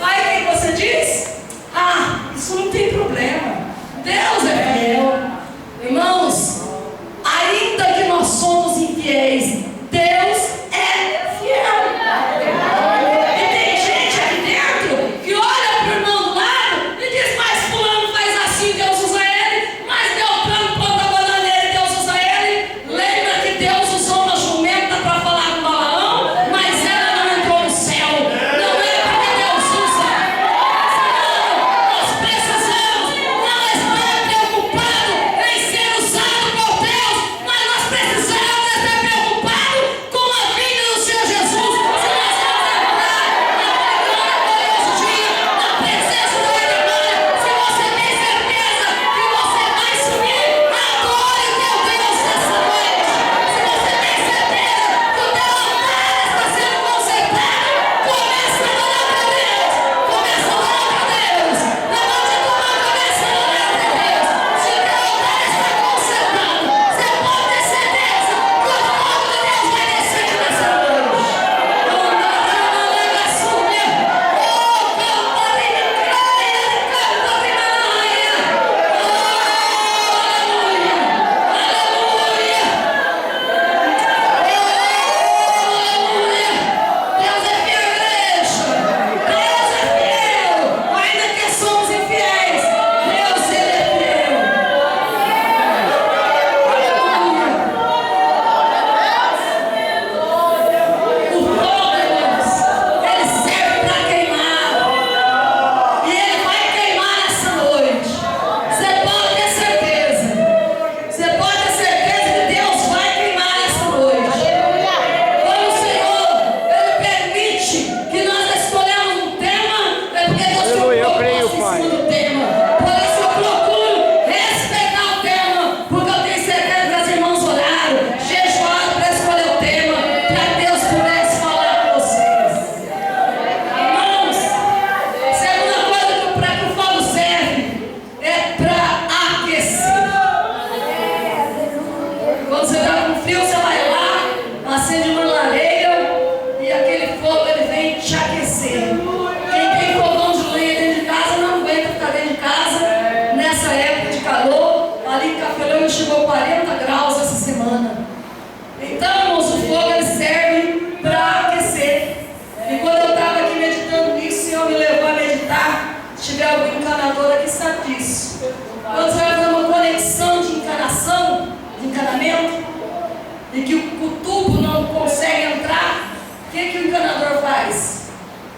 Aí o que você diz? Ah, isso não tem problema.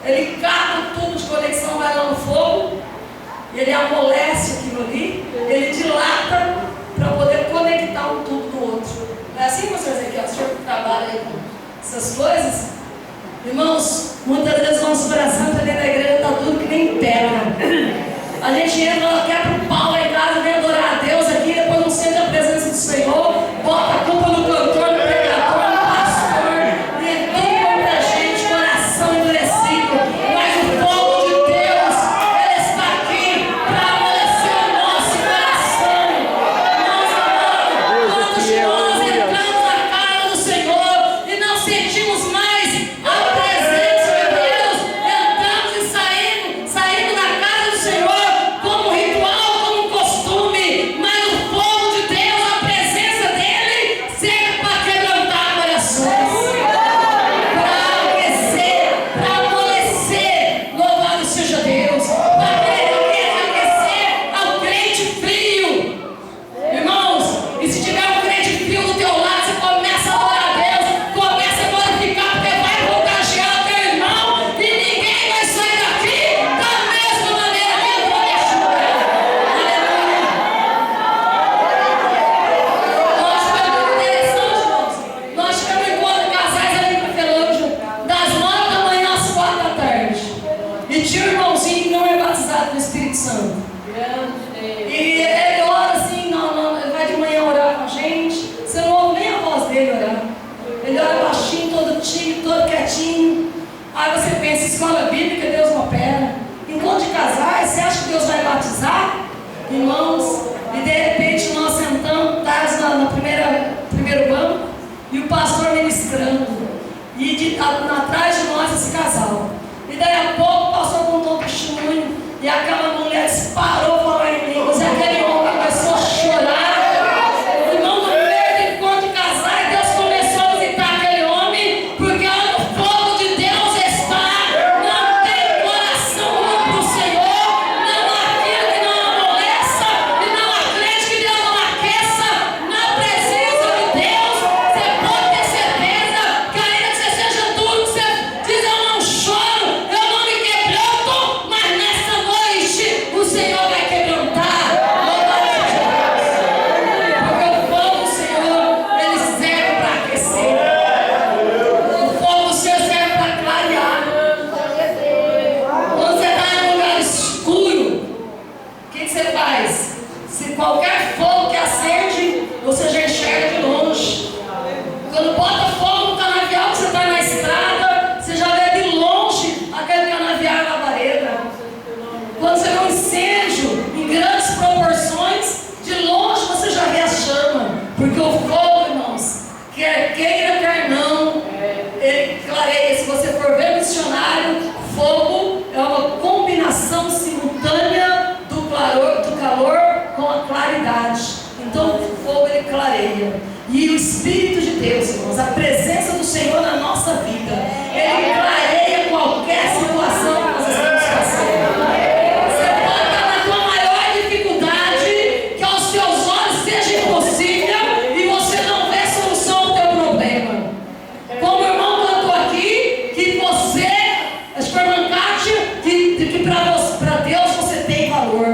ele cata o tubo de conexão, vai lá no fogo, e ele amolece aquilo ali, ele dilata para poder conectar um tubo do outro. Não é assim, pastor Ezequiel? O senhor que trabalha aí com essas coisas? Irmãos, muitas vezes o nosso coração está dentro da igreja, está tudo que nem pedra. A gente entra, quebra o pau lá em casa, vem adorar a Deus aqui, depois não sente a presença do Senhor, bota a culpa no cantor, no pregador, no pastor, e tudo contra a gente, coração endurecido. Mas o fogo de Deus, ele está aqui para amolecer o nosso coração. Nós amamos, quantos de nós entramos na casa do Senhor e não sentimos mais a presença de Deus, entramos e saindo da casa do Senhor como ritual, como costume, mas o fogo de Deus, a presença dele, serve para quebrantar corações, para aquecer, para amolecer. Louvado seja Deus, para aquecer ao crente frio. Irmãos, e se tiver um crente frio do teu lado, você começa a adorar a Deus, começa a glorificar, porque vai contagiar o teu irmão e ninguém vai sair daqui da mesma maneira que entrou e achou. Aleluia! Nós tivemos muito interessante, irmãos. Nós tivemos um encontro de casais ali para Felândia, das 9 da manhã às 4 da tarde. E tinha um irmãozinho que não é batizado no Espírito Santo. E ele ora assim, ele vai de manhã orar com a gente. Você não ouve nem a voz dele orar. Ele ora baixinho, todo tímido, todo quietinho. Aí você pensa, escola bíblica, Deus não opera. Encontro de casais, você acha que Deus vai batizar? Irmãos, e de repente nós sentamos no primeiro banco e o pastor ministrando. E atrás de nós esse casal. E daí a pouco o pastor contou um testemunho e aquela mulher disparou, falou em línguas, e aquele homem começou a chorar. O irmão do primeiro encontro de casais, Deus começou a visitar aquele homem, porque onde o fogo de Deus está, não tem coração para o Senhor, não há aquilo que não amoleça, e não há crente que Deus não aqueça. Na presença de Deus, você pode ter certeza que ainda que você seja duro, que você diz, eu não choro, eu não me quebranto, mas nessa noite o Senhor vai quebrantar. Louvado seja Deus. Porque o fogo do Senhor, ele serve para aquecer. O fogo do Senhor serve para clarear. Quando você está em um lugar escuro, o que você faz? Se qualquer fogo que acende, você já enxerga de longe. Quando bota fogo no canavial que você está na estrada, você já vê de longe aquele canavial na vareda. Quando você vê um incêndio em grandes proporções, de longe você já vê a chama. Porque o fogo, irmãos, quer queira, quer não, ele clareia. Se você for ver no dicionário, fogo é uma combinação simultânea do calor com a claridade. Então o fogo ele clareia. E o Espírito de Deus, irmãos, a presença do Senhor na nossa vida, ele clareia qualquer situação que nós estamos passando. Você pode estar na tua maior dificuldade, que aos teus olhos seja impossível e você não vê solução ao teu problema. Como o irmão cantou aqui, que você, a supermancate, que para Deus você tem valor.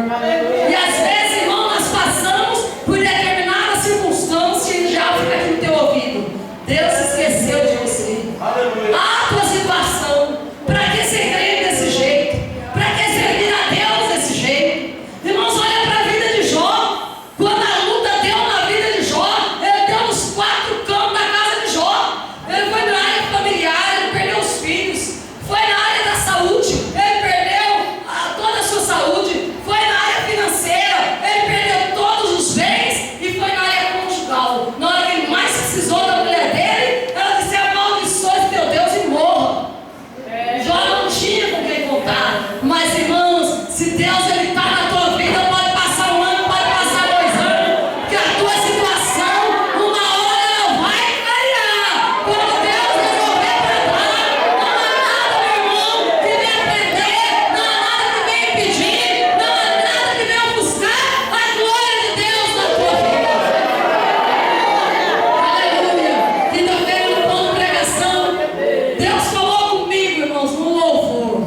E às vezes, irmão, nós passamos por determinada circunstância e já fica aqui no teu ouvido. Deus esqueceu de você. A tua situação. Para que ser crente desse jeito? Para que servir a Deus desse jeito? Irmãos, olha para a vida de Jó. Quando a luta deu na vida de Jó, ele deu nos 4 campos da casa de Jó. Ele foi na área familiar, ele perdeu os filhos. Foi na área da saúde, ele perdeu toda a sua saúde. Foi na área financeira, ele perdeu todos os bens. E foi na área conjugal. Na hora que ele mais precisou da mulher dele, ela disse: amaldiçoe teu Deus e morra. Jó não tinha com quem contar. Mas, irmãos, se Deus ele está na tua vida, pode passar um ano, pode passar 2 anos, que a tua situação, uma hora ela vai clarear. Quando Deus resolver tratar, não há nada, meu irmão, que venha prender, não há nada que venha impedir, não há nada que venha ofuscar a glória de Deus na tua vida. Aleluia! Quinta-feira no plano de pregação, Deus falou comigo, irmãos, no louvor.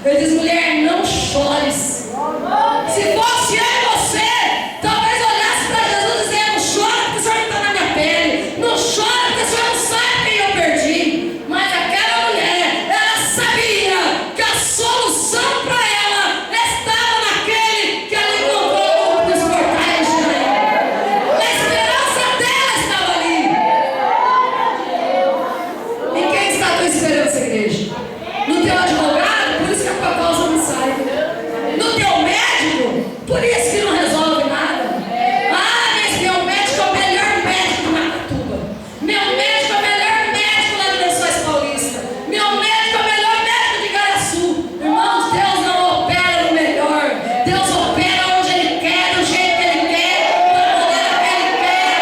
Ele diz: mulher, não chores. Se fosse eu e você, talvez olhasse para Jesus e dizia: não chora porque o Senhor não está na minha pele. Não chora porque o Senhor não sabe quem eu perdi. Mas aquela mulher, ela sabia que a solução para ela estava naquele que ela encontrou nos portais de Israel. A esperança dela estava ali. Em quem está a tua esperança, igreja? No teu advogado? Por isso que a tua causa não sai. No teu médico? Por isso que não resolve nada. Ah, mas meu médico é o melhor médico de Macatuba. Meu médico é o melhor médico lá de Lençóis Paulista. Meu médico é o melhor médico de Igaraçu. Irmãos, Deus não opera no melhor. Deus opera onde Ele quer, do jeito que Ele quer, da maneira que Ele quer.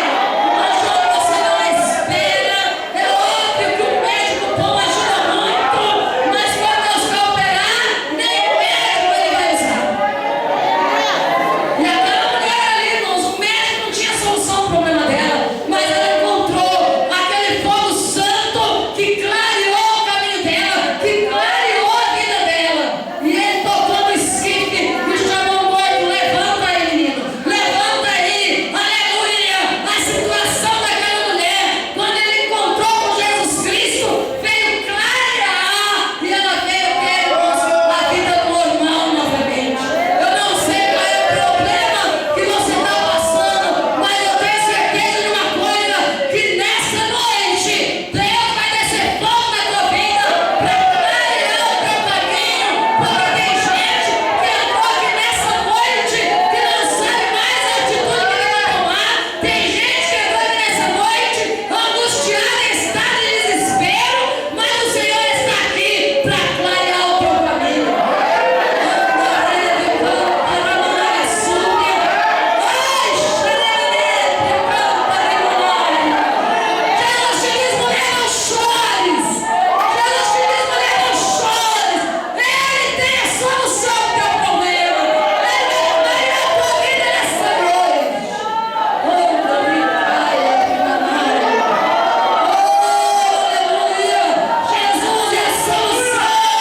Mas quando você não espera, é óbvio que o médico bom ajuda muito, mas quando Deus quer operar, nem médico Ele vai usar. E aquela mulher ali, irmãos, o médico não tinha solução para o problema dela, mas ela encontrou aquele fogo santo que clareou o caminho dela, que clareou a vida dela. E ele tocou no esquife e chamou o morto: levanta aí, menino, levanta aí, aleluia. A situação daquela mulher, quando ele encontrou com Jesus Cristo, veio clarear e ela veio ter, irmãos, a vida normal novamente. Eu não sei qual é o problema que você está passando, mas eu tenho certeza de uma coisa: que nessa noite Deus vai descer fogo na tua vida para clarear o teu caminho, porque tem gente que entrou aqui nessa noite que não sabe mais a atitude que vai tomar. Tem gente que entrou aqui nessa noite angustiada, em estado de desespero, mas o Senhor está aqui para clarear o teu caminho. Jesus te diz: mulher, não chores. Jesus te diz: mulher, não chores. Ele tem a solução para o teu problema. Ele vai clarear a tua vida nessa noite. Oh, aleluia. Jesus é a solução.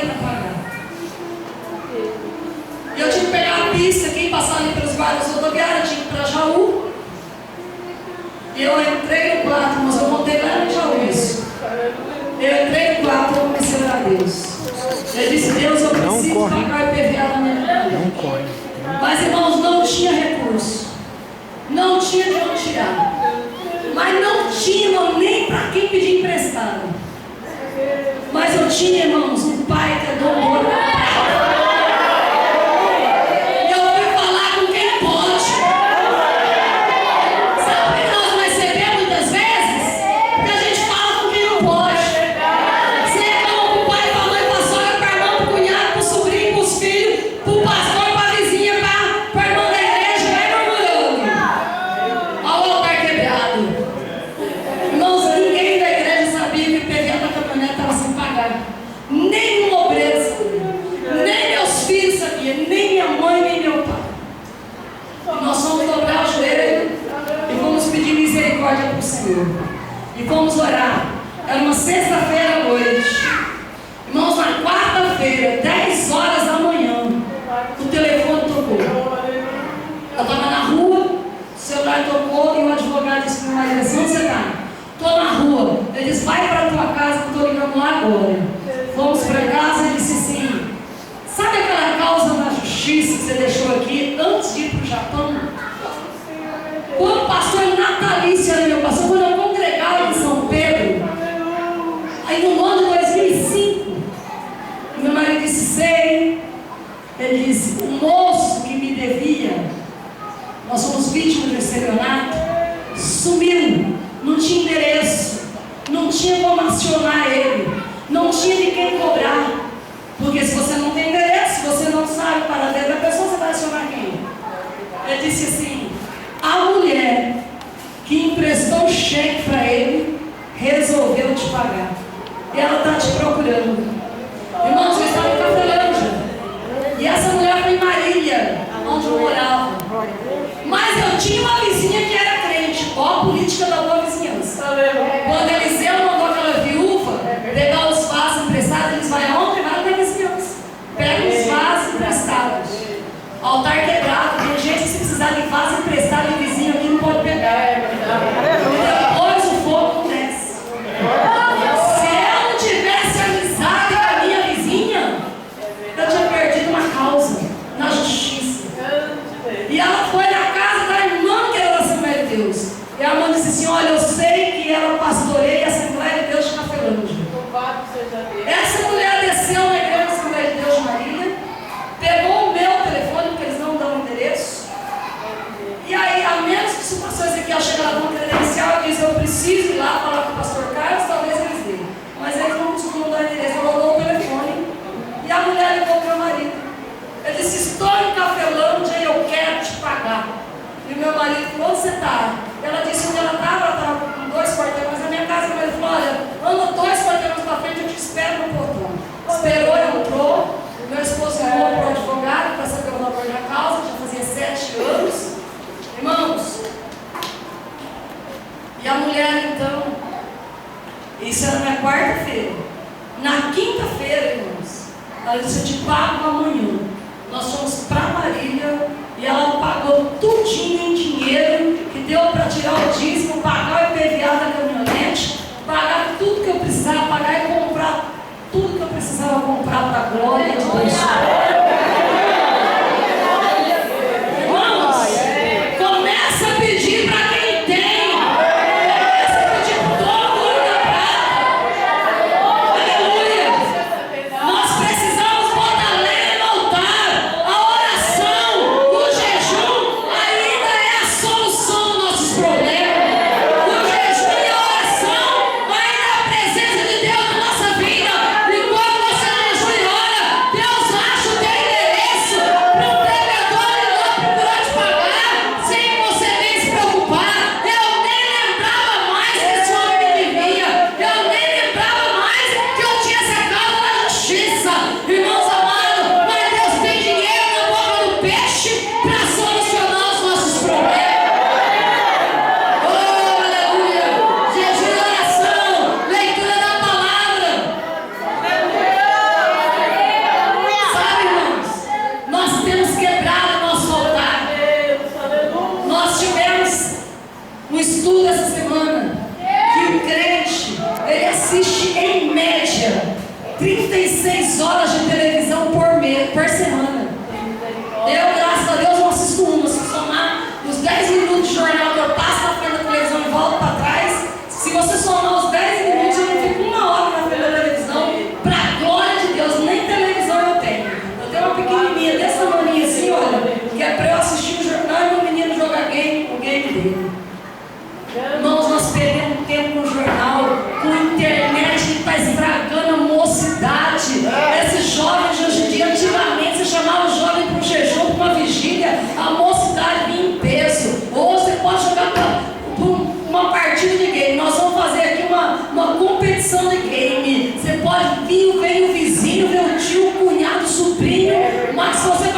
para pagar. E eu tinha que pegar a pista, quem passava ali pelos bairros rodoviários, tinha que ir para Jaú. E eu entrei no quarto, mas eu montei lá no Jaú isso. Eu entrei no quarto, eu comecei a orar a Deus. Eu disse, Deus, eu preciso pagar o IPVA da minha vida. Não corre. Mas, irmãos, não tinha recurso. Não tinha de onde tirar. Mas não tinha nem para quem pedir emprestado. Mas eu tinha, irmãos, um pai que é dono da palavra. E eu fui falar com quem pode. Sabe por que nós não recebemos muitas vezes? Porque a gente fala com quem não pode. Você reclama pro pai, pra mãe, pra sogra, pra irmão, pro cunhado, pro sobrinho, pros filhos, pro pastor, pra vizinha, pra irmã da igreja, vai murmurando. Olha o altar quebrado. Irmãos, ninguém da igreja sabia que o IPVA da caminhonete estava sem pagar. Nem um obreiro sabia. Nem meus filhos sabiam. Nem minha mãe, nem meu pai. E nós fomos dobrar o joelho e fomos pedir misericórdia para o Senhor. E fomos orar. Era uma sexta-feira à noite. Irmãos, na quarta-feira, 10 horas da manhã, o telefone tocou. Eu estava na rua, o celular tocou e o advogado disse para o meu marido assim: onde você está? Estou na rua. Ele disse: vai para a tua casa que eu estou ligando lá agora. Fomos para casa e ele disse assim: sabe aquela causa da justiça que você deixou aqui antes de ir para o Japão? Quando o pastor natalício era meu pastor, quando eu congregava em São Pedro, aí no ano de 2005, meu marido disse: sei. Ele disse: o moço que me devia, nós somos vítimas de estelionato, sumiu, não tinha endereço, não tinha como acionar ele, não tinha de quem cobrar, porque se você não tem endereço, você não sabe o paradeiro da pessoa, você vai acionar quem? Ele disse assim: a mulher que emprestou o cheque para ele resolveu te pagar, e ela está te procurando. Irmãos, eu estava em Cafelândia, e essa mulher foi em Marília, onde eu morava. Mas eu tinha uma vizinha que era crente. Ó a política da boa vizinhança. Quando Eliseu mandou aquela viúva pegar os vasos emprestados, eles vão aonde? Vai na vizinhança. Pega os vasos emprestados. Altar quebrado. Tem gente que se precisar de vaso emprestado de vizinho aqui não pode pegar. E depois o fogo não desce. Se eu não tivesse amizade com a minha vizinha, eu tinha perdido uma causa na justiça. E ela foi na casa da irmã que era da Assembleia de Deus. E a irmã disse assim: olha, eu sei que ela pastoreia a Assembleia de Deus de Cafelândia. Essa mulher desceu na igreja da Assembleia de Deus de Marília, pegou o meu telefone, porque eles não dão endereço. E aí, a menos que se o pastor Ezequiel chegar lá com credencial e diz: eu preciso ir lá falar com o pastor Carlos, talvez eles dêem. Mas eles não costumam dar endereço. Ela deu o telefone e a mulher ligou para o meu marido. Eu disse: estou em Cafelândia e eu quero te pagar. E o meu marido falou: onde você está? Ela disse onde ela estava com 2 quarteirões na minha casa. O meu marido falou: olha, anda 2 quarteirões para frente, eu te espero no portão. Esperou, entrou. Meu esposo ligou para o advogado para saber o valor da causa, já fazia 7 anos. Irmãos, e a mulher então, isso era na quarta-feira. Na quinta-feira, irmãos, ela disse: eu te pago amanhã. Nós fomos para Marília e ela pagou tudinho em dinheiro, que deu para tirar o dízimo, pagar o IPVA da caminhonete, pagar tudo que eu precisava pagar e comprar tudo que eu precisava comprar para a glória de Deus. Irmãos, começa a pedir para quem tem, começa a pedir para todo ouro da prata. Aleluia! Nós precisamos botar lenha no altar. A oração, o jejum ainda é a solução dos nossos problemas. O jejum e a oração ainda é a presença de Deus na nossa vida. E quando você jejum e ora, Deus acha 36 horas de televisão por semana. Eu, graças a Deus, não assisto uma. Se somar os 10 minutos de jornal que eu passo na frente da televisão e volto para trás, se você somar os 10 minutos, eu não fico uma hora na frente da televisão. Para a glória de Deus, nem televisão eu tenho. Eu tenho uma pequenininha dessa maninha assim, olha, que é para eu assistir o jornal e meu menino jogar game, o game dele. Irmãos, nós perdemos tempo com o jornal, com a internet que está estragando a mocidade. Esses jovens de hoje em dia, antigamente você chamava o jovem para um jejum, para uma vigília, a mocidade vinha em peso. Ou você pode jogar para uma partida de game. Nós vamos fazer aqui uma competição de game. Você pode vir, vem o vizinho, vem o tio, o cunhado, o sobrinho, mas se você